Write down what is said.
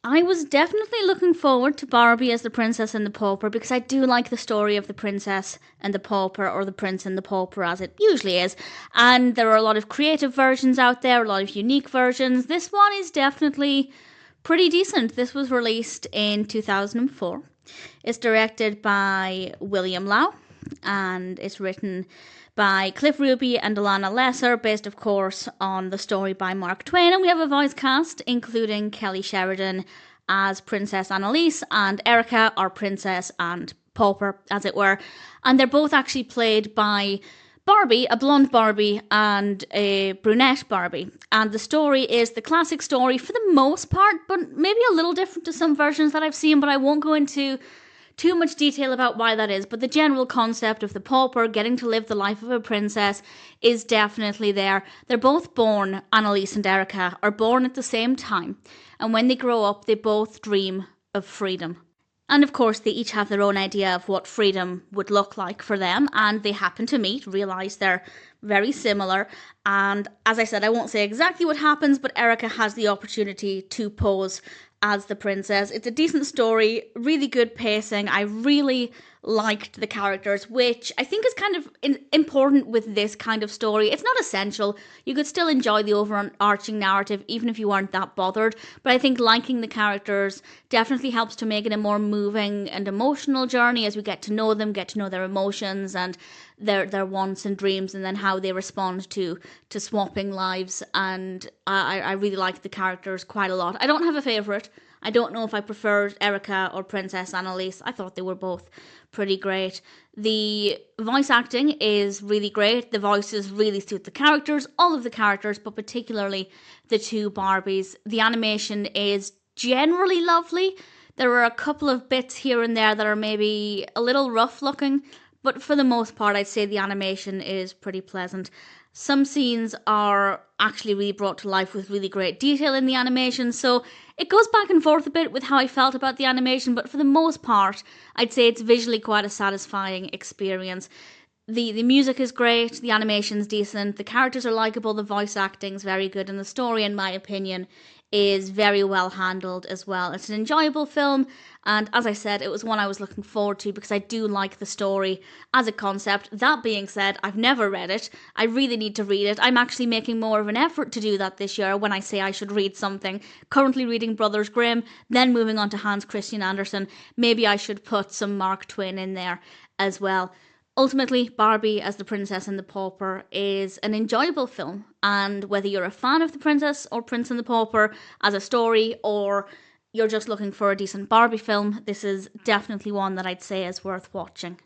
I was definitely looking forward to Barbie as the Princess and the Pauper because I do like the story of the Princess and the Pauper, or the Prince and the Pauper as it usually is. And there are a lot of creative versions out there, a lot of unique versions. This one is definitely pretty decent. This was released in 2004. It's directed by William Lau, and it's written by Cliff Ruby and Alana Lesser, based of course on the story by Mark Twain. And we have a voice cast including Kelly Sheridan as Princess Anneliese and Erika, or Princess and Pauper as it were. And they're both actually played by Barbie, a blonde Barbie, and a brunette Barbie. And the story is the classic story for the most part, but maybe a little different to some versions that I've seen, but I won't go into too much detail about why that is, but the general concept of the pauper getting to live the life of a princess is definitely there. They're both born, Anneliese and Erika are born at the same time, and when they grow up they both dream of freedom. And of course they each have their own idea of what freedom would look like for them, and they happen to meet, realise they're very similar, and as I said, I won't say exactly what happens, but Erika has the opportunity to pose as the princess. It's a decent story, really good pacing. I really liked the characters, which I think is kind of important with this kind of story. It's not essential. You could still enjoy the overarching narrative even if you weren't that bothered, but I think liking the characters definitely helps to make it a more moving and emotional journey as we get to know them, get to know their emotions and their wants and dreams, and then how they respond to swapping lives. And I really like the characters quite a lot. I don't have a favourite. I don't know if I preferred Erika or Princess Anneliese. I thought they were both pretty great. The voice acting is really great. The voices really suit the characters, all of the characters, but particularly the two Barbies. The animation is generally lovely. There are a couple of bits here and there that are maybe a little rough looking, but for the most part, I'd say the animation is pretty pleasant. Some scenes are actually really brought to life with really great detail in the animation, so it goes back and forth a bit with how I felt about the animation, but for the most part, I'd say it's visually quite a satisfying experience. The music is great, the animation's decent, the characters are likeable, the voice acting's very good, and the story, in my opinion, is very well handled as well. It's an enjoyable film, and as I said, it was one I was looking forward to because I do like the story as a concept. That being said, I've never read it. I really need to read it. I'm actually making more of an effort to do that this year when I say I should read something. Currently reading Brothers Grimm, then moving on to Hans Christian Andersen. Maybe I should put some Mark Twain in there as well. Ultimately, Barbie as the Princess and the Pauper is an enjoyable film, and whether you're a fan of the Princess or Prince and the Pauper as a story, or you're just looking for a decent Barbie film, this is definitely one that I'd say is worth watching.